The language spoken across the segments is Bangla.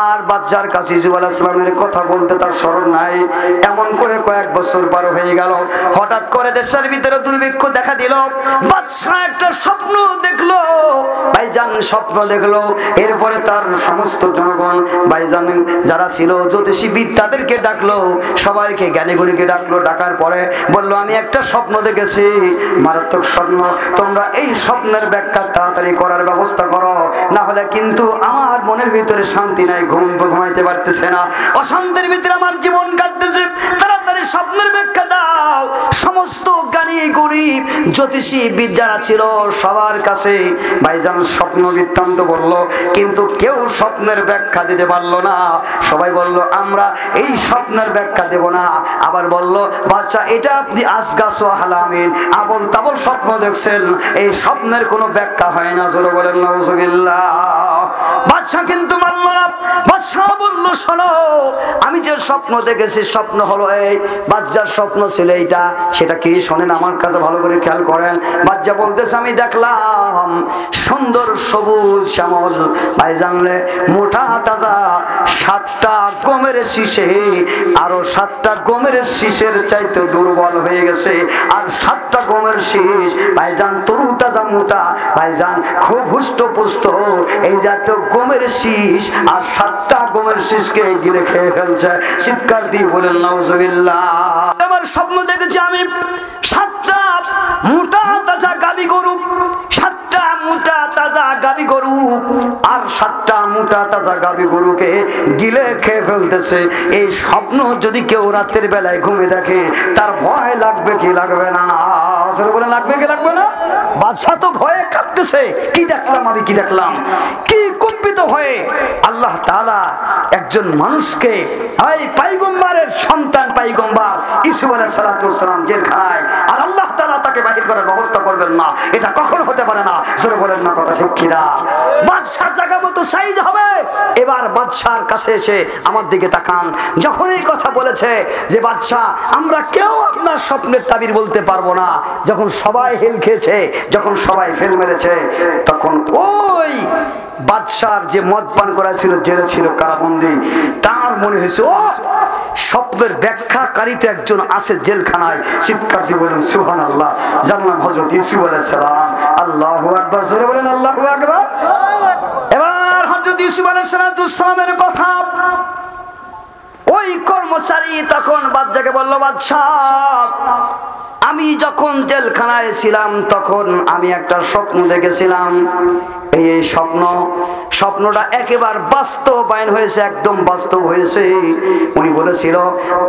আর বাচ্চার কাছে ইউসুফ আলাইহিস সালামের কথা বলতে তার স্মরণ নাই। এমন করে কয়েক বছর পার হয়ে গেল। হঠাৎ করে দেশের ভিতরে দুর্ভিক্ষ দেখা দিল। বাদশা একটা স্বপ্ন দেখলো, ভাইজান স্বপ্ন দেখলো। এরপরে তার সমস্ত জনগণ ভাইজান যারা ছিল জ্যোতিষীবিদ তাদেরকে ডাকলো, সবাইকে জ্ঞানীগুণীকে ডাকলো। ডাকার পরে বললো, আমি একটা স্বপ্ন দেখেছি, মারাত্মক স্বপ্ন। তোমরা এই স্বপ্নের ব্যাখ্যা তাড়াতাড়ি করার ব্যবস্থা করো, না হলে কিন্তু আমার মনের ভিতরে শান্তি নাই, ঘুমাইতে পারতেছে না, অশান্তির ভিতরে আমার জীবন কাটতেছে। তাড়াতাড়ি স্বপ্নের ব্যাখ্যা দাও। সমস্ত জ্ঞানী গুণী জ্যোতিষীবিদ যারা ছিল সবার কাছে ভাইজান স্বপ্ন বৃত্তান্ত বলল, কিন্তু কেউ স্বপ্নের ব্যাখ্যা দিতে পারলো না। সবাই বলল, আমরা এই স্বপ্নের ব্যাখ্যা দেব না। আবার বলল, বাচ্চা এটা আপনি আসগাছ হালামিন, আবল তাবল স্বপ্ন দেখছেন, এই স্বপ্নের কোনো ব্যাখ্যা হয় না। জোরে বলেন নাউজুবিল্লাহ। বাদশা কিন্তু মানল না। বাদশা বলল, শোনো, আমি যে স্বপ্ন দেখেছি স্বপ্ন হলো এই। বাদশার স্বপ্ন ছিল এইটা। সেটা কি শোনেন, আমার কাছে ভালো করে খেয়াল করেন। বাদশা বলতেছে, আমি দেখলাম সুন্দর সবুজ শ্যামল ভাই জানলে মোটা তাজা 7টা গমের শীষে আরো 7টা গমের শীষের চাইতে দুর্বল হয়ে গেছে। আর 7টা গমের শীষ ভাইজান তরু তাজা মোটা, ভাইজান খুব হুষ্ট পুষ্ট। এই জাতীয় গমের শীষ আর 7টা গমের শীষকে গিলে খেয়ে ফেলছে। চিৎকার দিয়ে বলেন নাউজুবিল্লাহ। আমার স্বপ্ন দেখেছি আমি 7টা মোটা তাজা গাবি গরু, 7টা মোটা তাজা গাবি গরু আর 7টা মোটা তাজা গাবি গরুকে গিলে খেয়ে ফেলতেছে। এই স্বপ্ন যদি কেউ রাতের বেলায় ঘুমে দেখে তার ভয় লাগবে কি লাগবে না? বলে লাগবে কি লাগবে না? বাদশা তো ভয়ে কাঁপতেছে, কি দেখলাম আমি, কি দেখলাম, কি কম্পিত হয়ে আল্লাহ তাআলা একজন মানুষকে, এই পয়গম্বরের সন্তান পয়গম্বর ইউসুফ আলাইহিস সালাম জেলখানায়, আর আল্লাহ তাআলা তাকে বাহির করার ব্যবস্থা করবেন না, এটা কখনো হতে পারে না। জোরে বলেন না, কথা ঠিক কিনা? বাদশার জায়গা মতো সাইজ হবে। এবার বাদশার কাছে এসে আমার দিকে তাকান। যখন এই কথা বলেছে যে বাদশা, আমরা কেউ আপনার স্বপ্নের তাবির বলতে পারবো না, যখন সবাই হেল খেয়েছে, যখন সবাই ফেল মেরেছে, তখন ওই বাদশার যে মদ পান করা ছিল, জেলে ছিল, কারাবন্দী, তার মনে হয়েছে ও স্বপ্নের ব্যাখ্যাকারীতে একজন আছে জেলখানায়। চিৎকার দিয়ে বলেন সুবহানাল্লাহ। জানলাম হযরত ইউসুফ আলাইহিস সালাম। আল্লাহু আকবার, জোরে বলেন আল্লাহু আকবার। এবার হযরত ইউসুফ আলাইহিস সালামের কথা ওই কর্মচারী তখন বাদশাকে বলল, বাদশা, আমি যখন জেলখানায় ছিলাম তখন আমি একটা স্বপ্ন দেখেছিলাম। এই স্বপ্নটা একেবারে বাস্তবায়ন হয়েছে, একদম বাস্তব হয়েছে। উনি বলেছিল,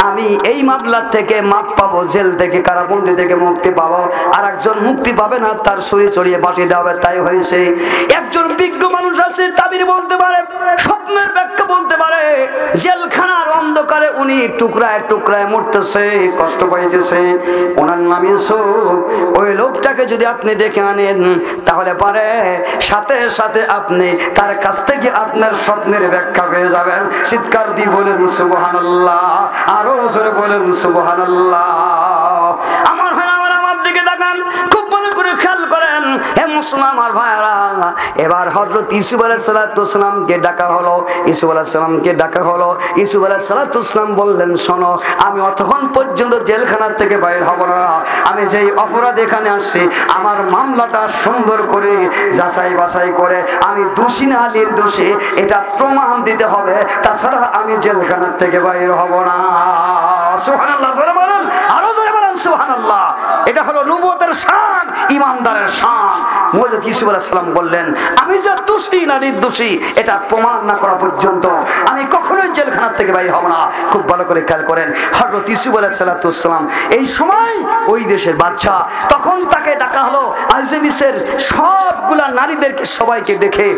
আমি এই মামলার থেকে মাপ পাবো, জেল থেকে কারাবন্দি থেকে মুক্তি পাবো, আর একজন মুক্তি পাবে না, তার শরীর চড়িয়ে বাঁচিয়ে দেওয়া। তাই হয়েছে। একজন বিজ্ঞ মানুষ আছে, তাবির বলতে পারে, স্বপ্নের ব্যাখ্যা বলতে পারে। জেলখানার অন্ধকারে উনি টুকরায় টুকরায় মরতেছে, কষ্ট পাইতেছে, ওনার নাম ইউসুফ। ওই লোকটাকে যদি আপনি ডেকে আনেন তাহলে পারে সাথে সাথে আপনি তার কাছ থেকে আপনার স্বপ্নের ব্যাখ্যা পেয়ে যাবেন। চিৎকার দিয়ে বলেন সুবহানাল্লাহ, আরো জোরে বলেন সুবহানাল্লাহ। আমার দিকে তাকান, খুব মনে করে খেয়াল করেন হে মুসলমান আমার ভাইরা। এবার হযরত ইউসুফ আলাইহিস সালামকে ডাকা হলো। ইউসুফ আলাইহিস সালামকে ডাকা হলো। ইউসুফ আলাইহিস সালাম বললেন, শোনো, আমি অতক্ষণ পর্যন্ত জেলখানা থেকে বাইরে হব না। আমি যেই অপরাধ এখানে আসছি, আমার মামলাটা সুন্দর করে যাচাই বাছাই করে আমি দোষী না নির্দোষী এটা প্রমাণ দিতে হবে, তাছাড়া আমি জেলখানা থেকে বাইরে হব না। সুবহানাল্লাহ, জোরে বলেন, আরো জোরে বলেন সুবহানাল্লাহ। এটা হলো নবুয়তের শান, ইমানদারের শান। হযরত ইউসুফ আলাইহিস সালাম বললেন, আমি যে দোষী না নির্দোষী এটা প্রমাণ না করা পর্যন্ত আমি কখনোই জেলখানা থেকে বাইরে হব না। খুব ভালো করে খেয়াল করেন, হযরত ইউসুফ আলাইহিস সালাম এই সময় ওই দেশের বাদশা, তখন তাকে ডাকা হলো। আলজেমিসের সবগুলা নারীদেরকে সবাইকে ডেকে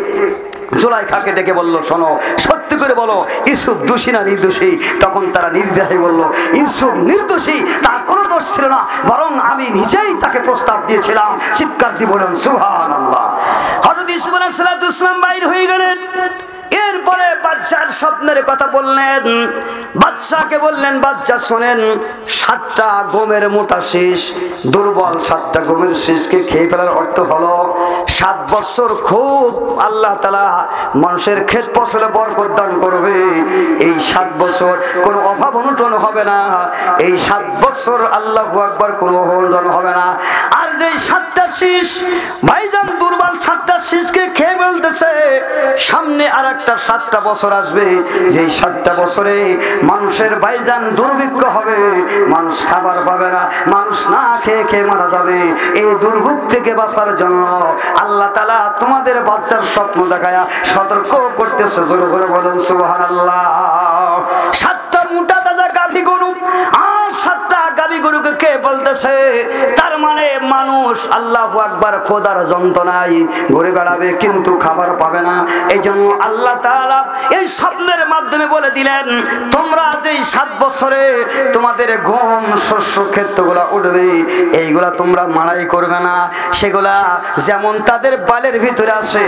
জুলাইখাকে ডেকে বলল, শোনো, সত্যি করে বলো, ইউসুফ দোষী না নির্দোষী? তখন তারা নির্দ্বিধায় বলল, ইউসুফ নির্দোষী, তার কোনো দোষ ছিল না, বরং আমি নিজেই তাকে প্রস্তাব দিয়েছিলাম। চিৎকার দিয়ে বলেন সুবহানাল্লাহ। হযরত ইউসুফ আলাইহিস সালাম বাইরে হয়ে গেলেন। এরপরে বাদশার স্বপ্নের কথা বললেন। বাদশাকে বললেন, বাদশা শোনেন, 7টা গমের মোটা শীষ, দুর্বল 7টা গমের শীষকে খেয়ে ফেলার অর্থ হলো 7 বছর খুব আল্লাহ তাআলা মানুষের ক্ষেত ফসলে বরকত দান করবে। এই 7 বছর কোনো অভাব অনটন হবে না। এই 7 বছর আল্লাহু আকবার কোনো অনটন হবে না। আর যে 7টা শীষ ভাইজান দুর্বল 7টা শীষকে খেয়ে ফেলতেছে, সামনে আর একটা 7টা বছর আসবে, যেই 7টা বছরে মানুষের ভাইজান দুর্ভিক্ষ হবে, মানুষ খাবার পাবে না, মানুষ না খেয়ে খেয়ে মারা যাবে। এই দুর্ভিক্ষ থেকে বাঁচার জন্য আল্লাহ তাআলা তোমাদের বাচ্চার স্বপ্ন দেখায়া সতর্ক করতেছে। জোরে জোরে বলেন সুবহানাল্লাহ। 7টা মোটা তাজা গাভী গরু আর 7টা গাভী গরুকে কে বলতেছে? তার মানে মানুষ আল্লাহু আকবার খোদার যন্ত্রণায় ঘুরে বেড়াবে কিন্তু খাবার পাবে না। এই জন্য আল্লাহ তাআলা এই স্বপ্নের মাধ্যমে বলে দিলেন, তোমরা যেই 7 বছরে তোমাদের গম শস্য ক্ষেতগুলা উঠবে, এইগুলা তোমরা মাড়াই করবে না। সেগুলা যেমন তাদের বালের ভিতরে আসে,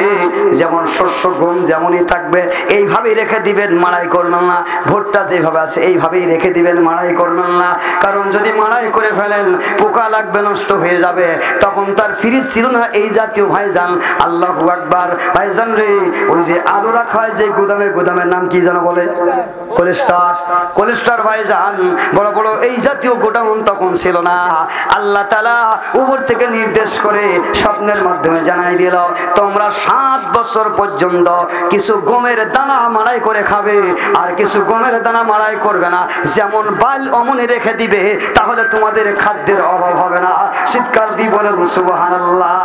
যেমন শস্য গম যেমনই থাকবে এইভাবেই রেখে দিবেন, মাড়াই করবেন না। ভুট্টা যেভাবে আছে এইভাবেই রেখে দিবেন, মাড়াই করবেন না। কারণ যদি মাড়াই করে ফেলেন পোকা লাগবে, নষ্ট হয়ে যাবে। তখন তার ফ্রিজ ছিল না এই জাতীয় ভাইজান। আল্লাহু আকবার। ভাইজান রে, ওই যে আলু রাখা হয় যে গুদামে, গুদামের নাম কি যেন বলে? কোলেস্টার ভাইজান। বড় বড় এই জাতীয় গোডাউন তখন ছিল না। আল্লাহ তাআলা উপর থেকে নির্দেশ করে স্বপ্নের মাধ্যমে জানাই দিল, তোমরা 7 বছর পর্যন্ত কিছু গমের দানা মাড়াই করে খাবে, আর কিছু গমের দানা মাড়াই করবে না। যেমন বাল অমনি রেখে দিবে, তাহলে তোমাদের খাদ্যের অভাব হবে না। চিৎকার দিয়ে বলেন সুবহানাল্লাহ।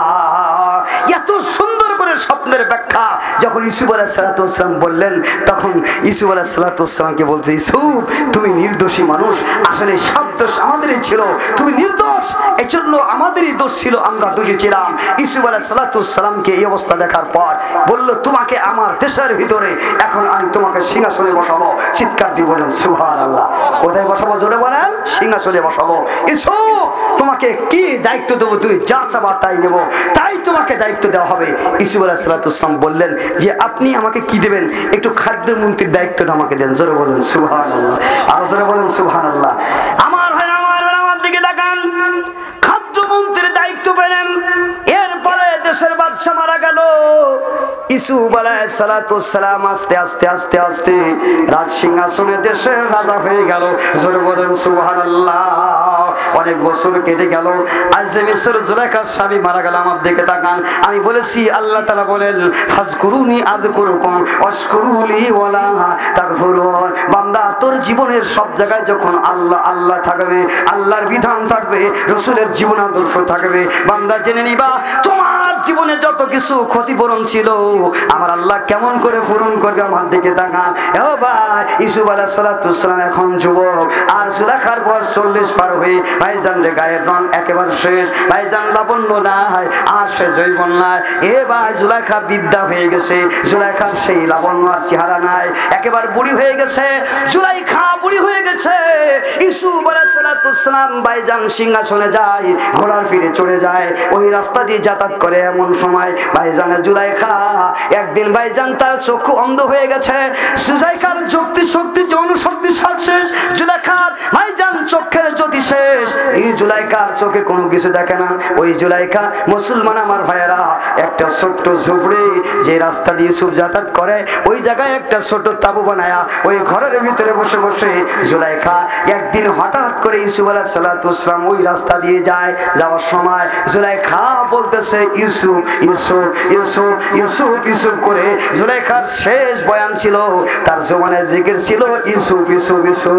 এত সুন্দর করে স্বপ্নের ব্যাখ্যা যখন ইউসুফ আলাইহিস সালাতু ওয়াস সালাম বললেন, তখন ইউসুফ আলাইহিস সালাতু ওয়াস সালামকে বলছে, ইউসুফ তুমি নির্দোষী মানুষ, আসলে সব দোষ আমাদেরই ছিল, তুমি নির্দোষ, এজন্য আমাদেরই দোষ ছিল, আমরা দোষী ছিলাম। ইউসুফ আলাইহিস সালাতু ওয়াস সালামকে এই অবস্থা দেখার পর বলল, তোমাকে আমার দেশের ভিতরে এখন আমি তোমাকে সিংহাসনে বসাবো। চিৎকার দিয়ে বলেন সুবহানাল্লাহ। কোথায় বসাবো? জোরে বলেন। সিংহাসনে বসাবো। ইউসুফ তোমাকে কি দায়িত্ব দেবো? তুমি যা চাবা তাই নেব, তাই তোমাকে দায়িত্ব দেওয়া হবে। ইউসুফ আলাইহিস সালাতু ওয়াস সালাম বললেন যে আপনি আমাকে কি দেবেন? একটু খাদ্য মন্ত্রীর দায়িত্বটা আমাকে দেন। জোরে বলেন সুবহানাল্লাহ। আর জোরে বলেন সুবহানাল্লাহ। আমার ভাই আমার দিকে তাকান, খাদ্য মন্ত্রীর দায়িত্ব পেলেন। এরপরে দেশের বাদশা মারা গেল। ইউসুফ আলাইহিস সালাতু ওয়াস সালাম আস্তে আস্তে আস্তে আস্তে রাজ সিংহাসনে দেশের রাজা হয়ে গেল। জোরে বলেন সুবহানাল্লাহ। অনেক বছর কেটে গেল। আজ মিসর জুলাইখার স্বামী মারা গেল। আমার দিকে তাকান। আমি বলেছি আল্লাহ তাআলা বলেন, ফাজকুরুনি আযকুরুকুম ওয়াশকুরুলি ওয়ালা তাকফুরুন। বান্দা তোর জীবনের সব জায়গায় যখন আল্লাহ আল্লাহ থাকবে, আল্লাহর বিধান থাকবে, রাসূলের জীবন আদর্শ থাকবে, বান্দা জেনে নিবা তোমার জীবনে যত কিছু ক্ষতিপূরণ ছিল আমার আল্লাহ কেমন করে পূরণ করবে। আমার দিকে তাকান। ও ভাই, ইউসুফ আলাইহিস সালাতু ওয়াস সালাম এখন যুবক, আর জুলাইখার বয়স 40 পার হয়ে ভাইজান রে গায়ের রং একেবারে শেষ। ভাইজান লাবণ্য নাই, আর সে জৈবন নাই। এ ভাই জুলাইখা বিদ্যা হয়ে গেছে, জুলাইখার সেই লাবণ্য আর চেহারা নাই, একেবারে বুড়ি হয়ে গেছে। জুলাইখা বুড়ি হয়ে গেছে। ইউসুফ আলাইহিস সালাতু ওয়াস সালাম ভাইজান সিংহাসনে যায়, ঘোড়ার ফিরে চড়ে যায়, ওই রাস্তা দিয়ে যাতায়াত করে। এমন সময় ভাইজান জুলাইখা একদিন ভাইজান তার চক্ষু অন্ধ হয়ে গেছে। জুলাইখার শক্তি জনশক্তি সব শেষ। জুলাইখার ভাইজান চোখের জ্যোতি শেষ। এই জুলাইখার চোখে কোনো কিছু দেখে না। ওই জুলাইখা মুসলমান আমার ভাইয়েরা একটা ছোট্ট ঝুপড়ি যে রাস্তা দিয়ে ইউসুফ যাতায়াত করে, ওই জায়গায় একটা ছোট তাবু বানায়া ওই ঘরের ভিতরে বসে বসে জুলাইখা একদিন হঠাৎ করে ইউসুফ আলাইহিস সালাতু ওয়াস সালাম ওই রাস্তা দিয়ে যায়। যাওয়ার সময় জুলাইখা বলতেছে, ইউসুফ ইউসুফ ইউসুফ ইউসুফ ইউসুফ করে। জুলাইখার শেষ বয়ান ছিল, তার জবানের জিকির ছিল ইউসুফ ইউসুফ ইউসুফ।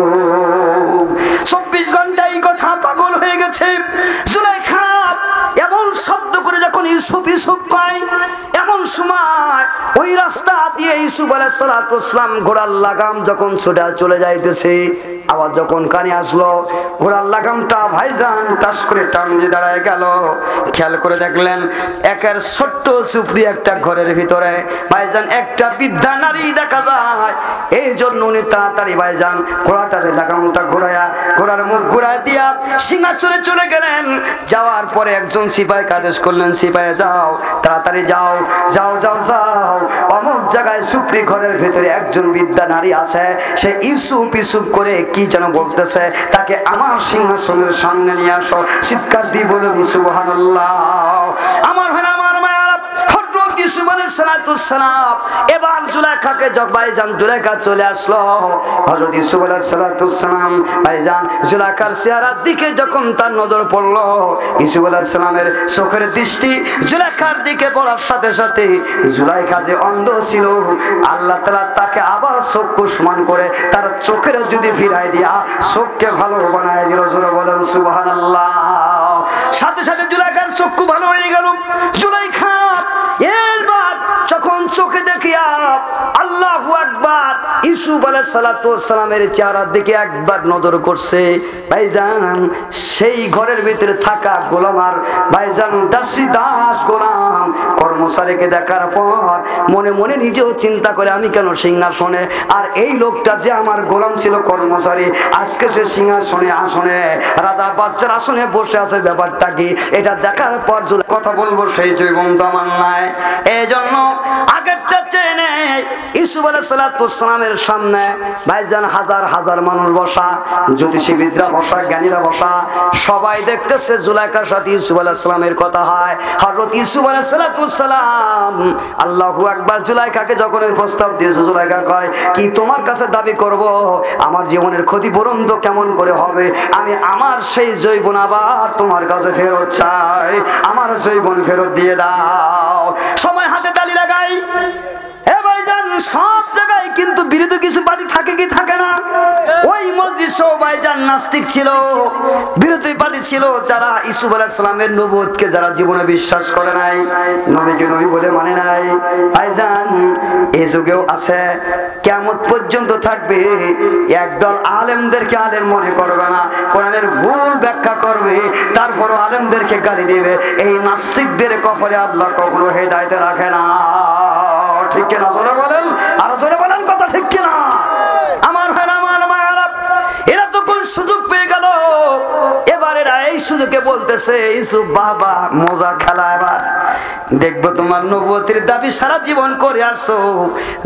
24 ঘন্টা এই কথা পাগল হয়ে গেছে। জুলাইখা এমন শব্দ করে যখন ইউসুফ ইউসুফ পায়, এমন সময় ওই রাস্তা দিয়ে ইউসুফ আলাইহিস সালাতু ওয়াস সালাম ঘোড়ার লাগাম যখন ছুটে চলে যাইতেছে, আবার যখন কানে আসলো ঘোড়ার লাগামটা ভাইজান টাস করে টান দিয়ে দাঁড়ায় গেল। খেয়াল করে দেখলেন একের ছোট্ট চুপড়ি একটা ঘরের ভিতরে ভাইজান একটা বৃদ্ধা নারী দেখা যায়। এই জন্য উনি তাড়াতাড়ি ভাইজান ঘোড়াটার লাগামটা ঘোড়ার মুখ ঘুরায় দিয়া সিংহাসনে চলে গেলেন। যাওয়ার পরে একজন সিপাহীকে আদেশ করলেন, সিপাহী যাও, তাড়াতাড়ি যাও যাও যাও যাও অমুক জায়গায় সুপ্রি ঘরের ভিতরে একজন বিদ্যা নারী আছে, সে ইসুপ ইসুপ করে কি যেন বলতেছে, তাকে আমার সিংহাসনের সামনে নিয়ে আসো। চিৎকার দিয়ে বলুন সুবহানাল্লাহ। আমার হযরত ইউসুফ আলাইহিস সালাম এবার জুলাইখাকে ভাইজান জুলাইখা চলে আসলো। হযরত ইউসুফ আলাইহিস সালাম ভাইজান জুলাইখার চেহারার দিকে যখন তার নজর পড়লো, ইউসুফ আলাইহিস সালামের চোখের দৃষ্টি জুলাইখার দিকে পড়ার সাথে সাথে জুলাইখা যে অন্ধ ছিল, আল্লাহ তাআলা তাকে আবার চক্ষু সমান করে তার চোখের যদি ফিরাই দিয়া চোখকে ভালো বানায় দিল। জোরে বলেন সুবহানাল্লাহ। সাথে সাথে জুলাইখার চক্ষু ভালো হয়ে গেল। জুলাইখা এরবার যখন চোখে দেখিয়া আল্লাহু আকবার ইউসুফ আলাইহিস সালামের চেহারার দিকে একবার নজর করছে, ভাইজান সেই ঘরের ভিতরে থাকা গোলামার ভাইজান দাসী দাস গোলাম কর্মচারীকে দেখার পর মনে মনে নিজেও চিন্তা করে, আমি কেন সিংহাসনে, আর এই লোকটা যে আমার গোলাম ছিল কর্মচারী, আজকে সে সিংহাসনে আসনে রাজা বাচ্চার আসনে বসে আছে, ব্যাপারটা কি? এটা দেখার পর কথা বলবো সেই জৈবন তো আমার নাই। এই জন্য আগেরটা চেনে ইউসুফ আলাইহিস সালামের সামনে ভাইজান হাজার হাজার মানুষ বসা, জ্যোতিষীবিদরা বসা, জ্ঞানীরা বসা, সবাই দেখতেছে জুলাইখার সাথে ইউসুফ আলাইহিস সালামের কথা হয়। হযরত ইউসুফ আলাইহিস সালাম আল্লাহু আকবার জুলাইখাকে যখন এই প্রস্তাব দিয়েছে, জুলাইখা কয়, কি তোমার কাছে দাবি করব? আমার জীবনের ক্ষতিপূরণ তো কেমন করে হবে? আমি আমার সেই যৌবন আবার তোমার কাছে ফেরত চাই, আমার যৌবন ফেরত দিয়ে দাও। সময় হাতে তালি লাগাই। ভাইজান সব জায়গায় কিন্তু বিরোধী কিছু পার্টি থাকে কি থাকে না? ওই মজলিসে ভাইজান নাস্তিক ছিল, বিরোধী পার্টি ছিল যারা ইউসুফ আলাইহিস সালামের নবুয়তকে যারা জীবনে বিশ্বাস করে নাই, নবীকে নবী বলে মানে নাই। ভাইজান এই যুগেও আছে, কিয়ামত পর্যন্ত থাকবে। একদল আলেমদেরকে আলেম মনে করবে না, কোরআনের ভুল ব্যাখ্যা করবে, তারপরও আলেমদেরকে গালি দেবে। এই নাস্তিকদের কপালে আল্লাহ কখনো হেদায়েত রাখে না। ঠিক কিনা? জোরে বলেন, আর জোরে বলেন কথা ঠিক কিনা? আমার ভাইরা, আমার মায়েরা, এরা তো কোন সুযোগ পেয়ে গেল, এবার এরা এই সুযোগে বলতেছে ইউসুফ বাবা মজা খেলা, এবার দেখবো তোমার নবুয়তের দাবি সারা জীবন করে আসছো।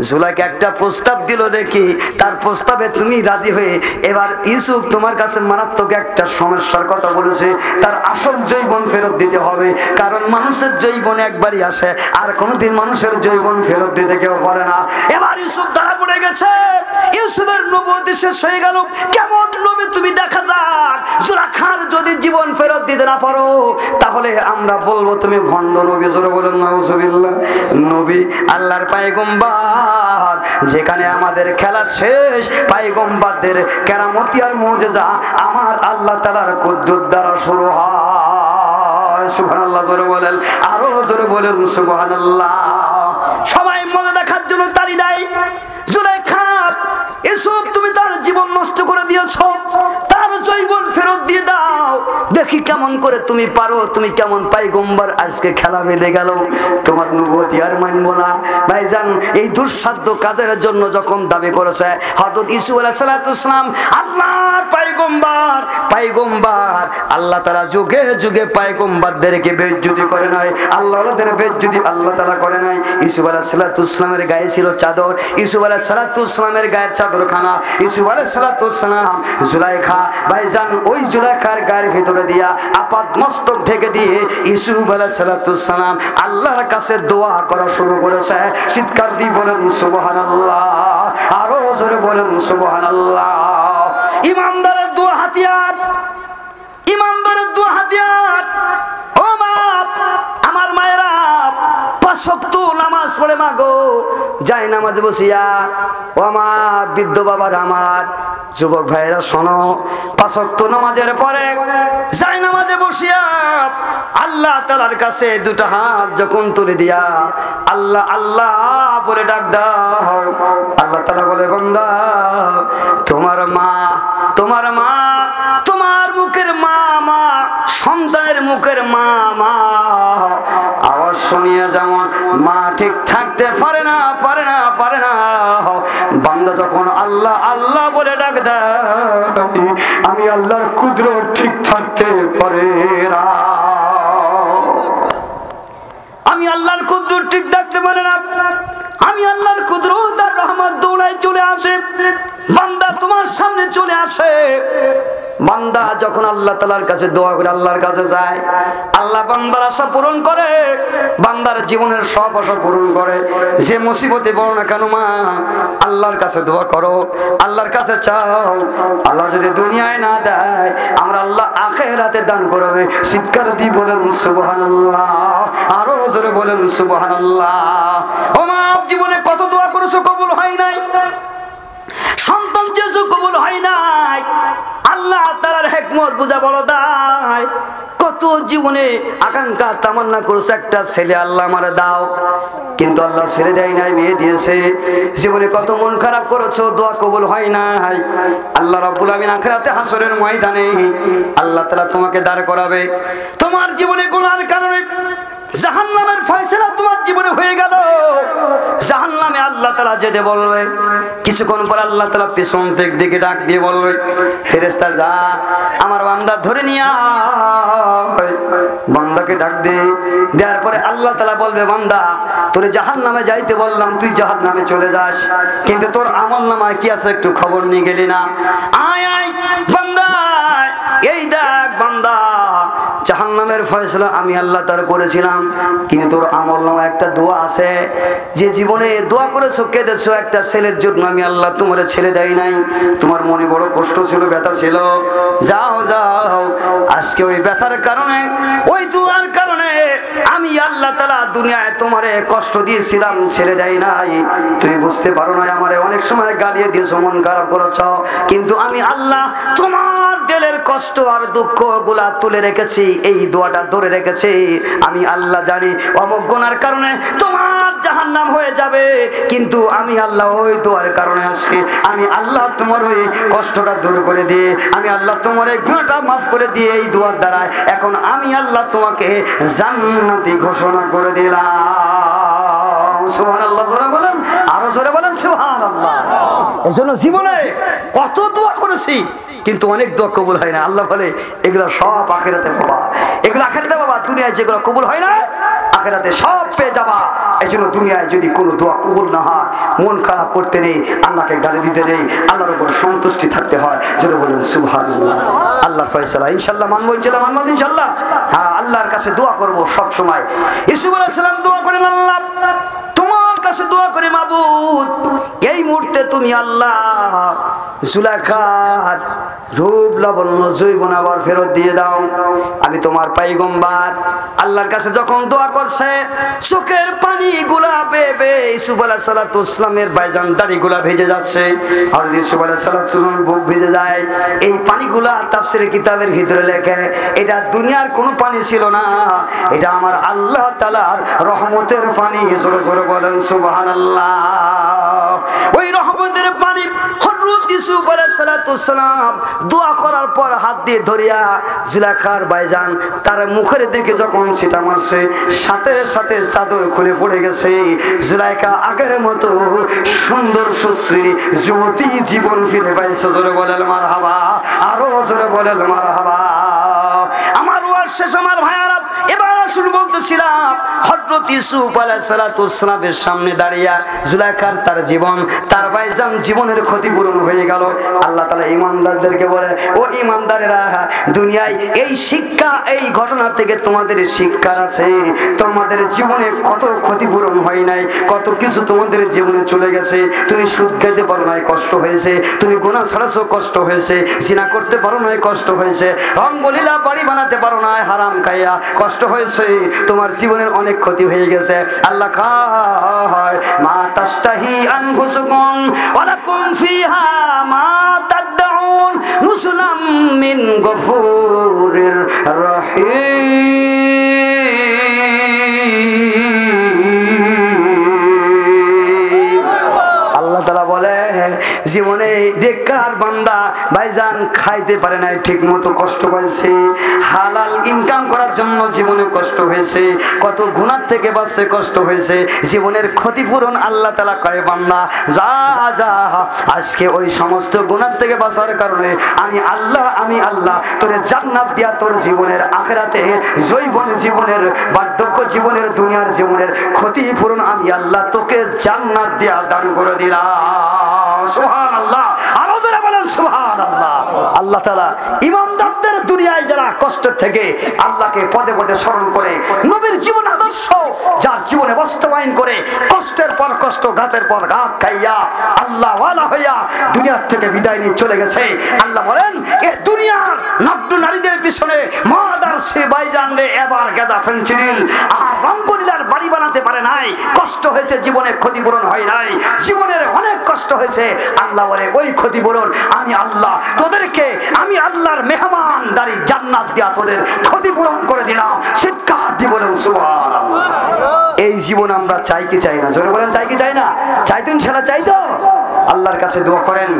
জুলাইখা একটা প্রস্তাব দিল, দেখি তার প্রস্তাবে তুমি রাজি হয়ে এবার ইউসুফ তোমার কাছে মারাত্মক একটা সমস্যার কথা বলেছে, তার আসল যৌবন ফেরত দিতে হবে। কারণ মানুষের যৌবন একবারই আসে, আর কোনোদিন মানুষের যৌবন ফেরত দিতে কেউ পারে না। এবার ইউসুফ ধরা পড়ে গেছে, ইউসুফের নবুয়ত শেষ হয়ে গেল। কেমন নবী তুমি দেখা যাক, জুলাইখার যদি জীবন ফেরত দিতে না পারো তাহলে আমরা বলবো তুমি ভণ্ড নবী। জোরে বলেন নাউজুবিল্লাহ। নবী আল্লাহর পয়গম্বর, যেখানে আমাদের খেলা শেষ, পয়গম্বরদের কেরামতি আর মুজিজা আমার আল্লাহ তাআলার কুদরত দ্বারা শুরু হয়। সুবহানাল্লাহ। জোরে বলেন, আরো জোরে বলেন সুবহানাল্লাহ। সবাই মজা দেখার জন্য তালি দেয়। জুলাইখা ইউসুফ তুমি তার জীবন নষ্ট করে দিয়েছো, তার যৌবন ফেরত দিয়ে দাও, দেখি কেমন করে তুমি পারো, তুমি কেমন পয়গম্বর। আজকে খেলা বেঁধে গেল, তোমার নবুয়ত আর মানবো না। ভাইজান এই দুঃসাধ্য কাজের জন্য যখন দাবি করেছে হযরত ইউসুফ আলাইহিস সালাম আল্লাহর পয়গম্বর, পয়গম্বর আল্লাহ তাআলা যুগে যুগে পয়গম্বরদেরকে বেইজ্জতি করে নাই, আল্লাহদের বেইজ্জতি আল্লাহ তাআলা করে নাই। ইউসুফ আলাইহিস সালামের গায়ে ছিল চাদর, ইউসুফ আলাইহিস সালামের গায়ের চাদরখানা ইউসুফ আলাইহিস সালাম জুলাইখা ভাইজান ওই জুলাইখার গায়ের ভিতরে দিয়া আপাত মস্তক ঢেকে দিয়ে ইউসুফ আলাইহিস সালাম আল্লাহর কাছে দোয়া করা শুরু করেছে। চিৎকার দিয়ে বলেন সুবহানাল্লাহ, আরো জোরে বলেন সুবহানাল্লাহ। ইমানদারের দোয়া হাতিয়ার, ইমানদারের দোয়া হাতিয়ার। ও মা, আমার মায়েরা, 5 ওয়াক্ত নামাজ পড়ে মাগো, যায় নামাজ বসিয়া। ও আমার বৃদ্ধ বাবার, আমার যুবক ভাইরা শোনো, 5 ওয়াক্ত নামাজের পরে যায় নামাজে বসিয়া আল্লাহ তাআলার কাছে দুটো হাত যখন তুলে দিয়া আল্লাহ আল্লাহ বলে ডাক দাও, আল্লাহ তাআলা বলে বান্দা তোমার মা, তোমার মা, তোমার মুখের মা, মা সন্তানের মুখের মা, মা আওয়াজ শুনিয়ে যেমন মা ঠিক থাকতে পারে না, পারে না, পারে না। বান্দা যখন আল্লাহ আল্লাহ বলে ডাক দেয়, আমি আল্লাহর কুদরত ঠিক থাকতে পারে না, আমি আল্লাহর কুদরত ঠিক থাকতে পারে না। আমি আল্লাহর কুদরত আর রহমত দৌড়ায় চলে আসে, বান্দা তোমার সামনে চলে আসে। বান্দা যখন আল্লাহ তাআলার কাছে দোয়া করে, আল্লাহর কাছে যায়, আল্লাহ বান্দার আশা পূরণ করে, বান্দার জীবনের সব আশা পূরণ করে। যে মুসিবতে পড়ো না কেন মা, আল্লাহর কাছে দোয়া করো, আল্লাহর কাছে চাও। আল্লাহ যদি দুনিয়ায় না দেয়, আমরা আল্লাহ আখিরাতে দান করবে। চিৎকার দিয়ে বলেন সুবহানাল্লাহ, আরো জোরে বলেন সুবহানাল্লাহ। ও মা, জীবনে কত দোয়া করেছো, কবুল হয় নাই। সন্তান চেয়েছো, কবুল হয় নাই। আল্লাহ তাআলার হিকমত বুঝা বড় দায়। কত জীবনে আকাঙ্ক্ষা তামান্না করেছে একটা ছেলে আল্লাহ আমারে দাও, কিন্তু আল্লাহ ছেলে দেয় নাই, মেয়ে দিয়েছে। জীবনে কত মন খারাপ করেছো, দোয়া কবুল হয় নাই। আল্লাহ রাব্বুল আমিন আখিরাতে হাসরের ময়দানে আল্লাহ তাআলা তোমাকে দাঁড় করাবে। তোমার জীবনে গুনাহের কারণে জাহান্নামের ফয়সালা তোমার জীবনে হয়ে গেল। জাহান্নামে আল্লাহ তাআলা যেতে বলবে। কিছুক্ষণ পর আল্লাহ তাআলা পিছন দিকে ডাক দিয়ে বলবে, ফেরেশতা যা, আমার বান্দা ধরে নিয়ে আয়। বান্দাকে ডাক দে, দেওয়ার পরে আল্লাহ তাআলা বলবে, বান্দা তোরে জাহান্নামে যাইতে বললাম, তুই জাহান্নামে চলে যাস, কিন্তু তোর আমলনামায় কি আছে একটু খবর নিয়ে গেলি না। আয় আয় বান্দা, এই দেখ বান্দা, জাহান্নামের ফয়সালা আমি আল্লাহ তাআলা করেছিলাম, কিন্তু তোর আমলনামায় একটা দোয়া আছে। যে জীবনে দোয়া করেছো, কেঁদেছো একটা ছেলের জন্য, আমি আল্লাহ তোমার ছেলে দেই নাই। তোমার মনে বড় কষ্ট ছিল, ব্যথা ছিল। যাও যাও, আজকে ওই ব্যথার কারণে, ওই দোয়ার কারণে আমি আল্লাহ তাআলা দুনিয়ায় তোমারে কষ্ট দিয়েছিলাম, ছেলে দেই নাই। তুমি বুঝতে পারো না, আমারে অনেক সময় গালিয়ে দিয়েছো, মন খারাপ করেছো, কিন্তু আমি আল্লাহ তোমার দিলের কষ্ট আর দুঃখ গুলা তুলে রেখেছি, এই দোয়াটা ধরে রেখেছি। আমি আল্লাহ জানি অমুক গুনার কারণে তোমার জাহান্নাম হয়ে যাবে, কিন্তু আমি আল্লাহ ওই দোয়ার কারণে আজকে আমি আল্লাহ তোমার ওই কষ্টটা দূর করে দিয়ে, আমি আল্লাহ তোমার এই গুনাহটা মাফ করে দিয়ে, এই দোয়ার দ্বারা এখন আমি আল্লাহ তোমাকে জান্নাতি ঘোষণা করে দিলাম। সুবহানাল্লাহ, জোরে বলেন, আরো জোরে বলেন সুবহানাল্লাহ। এজন্য জীবনে কত দোয়া করেছি, কিন্তু অনেক দোয়া কবুল হয় না। আল্লাহ বলে এগুলো সব আখিরাতে পাবা, এগুলো আখিরাতে পাবা। দুনিয়ায় যেগুলো কবুল হয় না, আখিরাতে সব পেয়ে যাবা। এই জন্য দুনিয়ায় যদি কোনো দোয়া কবুল না হয়, মন খারাপ করতে নেই, আল্লাহকে গালি দিতে নেই, আল্লাহর উপর সন্তুষ্টি থাকতে হয়। যেটা বলেন সুবহানাল্লাহ। আল্লাহর ফয়সালা ইনশাআল্লাহ মানবো, ইনশাআল্লাহ মানবো ইনশাআল্লাহ। হ্যাঁ, আল্লাহর কাছে দোয়া করব সব সময়। ইউসুফ আলাইহিস সালাম দোয়া করেন, আল্লাহ তোমার কাছে দোয়া করি মাবুদ, এই মুহূর্তে তুমি আল্লাহ জুলাইখার রূপ লাবণ্য যৌবন আবার ফেরত দিয়ে দাও। আমি তোমার পয়গম্বর। আল্লাহর কাছে যখন দোয়া করছে, চোখের পানি গুলা বেবে ইউসুফ আলাইহিস সালামের ভাইজান দাড়ি গুলা ভেজে যাচ্ছে, আর ইউসুফ আলাইহিস সালামের বুক ভেজে যায়। এই পানিগুলা তাফসীরের কিতাবের ভিতরে লেখে, এটা দুনিয়ার কোনো পানি ছিল না, এটা আমার আল্লাহ তাআলার রহমতের পানি। জোরে জোরে বলেন সুবহানাল্লাহ। ওই রহমতের পানি হযরত ইউসুফ আলাইহিস সালাম দোয়া করার পর হাত দিয়ে ধরিয়া জুলাইখার ভাইজান তার মুখের দিকে যখন ছিটা মারছে, সাথে সাথে চাদর খুলে পড়ে গেছে। জুলাইখা আগের মতো সুন্দর সুশ্রী যুবতী জীবন ফিরে পাইছে। জোরে বলেন মারহাবা, আরো জোরে বলেন মারহাবা। আমার ওয়াজ শেষ আমার ভাইয়ারা, এবার আসুন বলতেছিলাম, হযরত ইউসুফ আলাইহিস সালামের সামনে দাঁড়িয়ে জুলাইখার তার জীবন, তার ভাইজান জীবনের ক্ষতিপূরণ হয়ে গেল। আল্লাহ তাআলা ঈমানদারদেরকে বলে, ও ঈমানদারেরা, দুনিয়ায় এই শিক্ষা, এই ঘটনা থেকে তোমাদের শিক্ষা আছে। তোমাদের জীবনে কত ক্ষতিপূরণ হয় নাই, কত কিছু তোমাদের জীবনে চলে গেছে। তুমি সুদ খাইতে পারো নাই, কষ্ট হয়েছে। তুমি গুনাহ ছাড়াছো, কষ্ট হয়েছে। জিনা করতে পারো নাই, কষ্ট হয়েছে। রঙ্গলীলা বাড়ি বানাতে পারো নাই, হারাম খাইয়া কষ্ট হয়েছে। তোমার জীবনের অনেক ক্ষতি হয়ে গেছে। আল্লাহ কয়, মা তাস্তাহি আনফুসুকুম ওয়া লাকুম ফিহা মা তাদউন নুসুলাম মিন গফুরির রহিম। আল্লাহ তাআলা বলে, জীবনে বেকার বান্দা ভাইজান খাইতে পারে নাই ঠিক মতো, কষ্ট পাইছে, হালাল ইনকাম করার জন্য জীবনে কষ্ট হয়েছে, কত গুনাহ থেকে বাঁচতে কষ্ট হয়েছে, জীবনের ক্ষতিপূরণ আল্লাহ তাআলা করে বান্দা যা যা আজকে ওই সমস্ত গুনাহ থেকে বাঁচার কারণে আমি আল্লাহ তোরে জান্নাত দিয়া তোর জীবনের আখিরাতে জৈবন জীবনের বার্ধক্য জীবনের দুনিয়ার জীবনের ক্ষতিপূরণ আমি আল্লাহ তোকে জান্নাত দিয়া দান করে দিলাম। সুবহানাল্লাহ, আরো জোরে বলেন সুবহানাল্লাহ। আল্লাহ তাআলা ইমানদারদের দুনিয়ায় যারা কষ্ট থেকে আল্লাহকে পদে পদে স্মরণ করে নবীর জীবন আদর্শ যার জীবনে বাস্তবায়ন করে কষ্টের পর কষ্ট ঘাতের পর ঘাত খাইয়া আল্লাহ ওয়ালা হইয়া দুনিয়া থেকে বিদায় নিয়ে চলে গেছে। আল্লাহ বলেন এই দুনিয়ার নগ্ন নারীদের পিছনে মহাদার সে ভাইজান রে এবার গাঁজা ফেনসিডিল আর রঙ্গলীলার বাড়ি বানাতে পারে নাই, কষ্ট হয়েছে, জীবনে ক্ষতিপূরণ হয় নাই, জীবনের অনেক কষ্ট হয়েছে। আল্লাহ বলে ওই ক্ষতিপূরণ আমি আল্লাহ তোদেরকে আমি আল্লাহর মেহমানদারি জান্নাত দিয়া তোদের ক্ষতিপূরণ করে দিলাম। চিৎকার দিয়ে বলেন সুবহানাল্লাহ। এই জীবন আমরা চাই কি চাই না? জোরে বলেন চাই কি চাই না? চাই তো ইনশাআল্লাহ চাই তো? আল্লাহর কাছে দোয়া করেন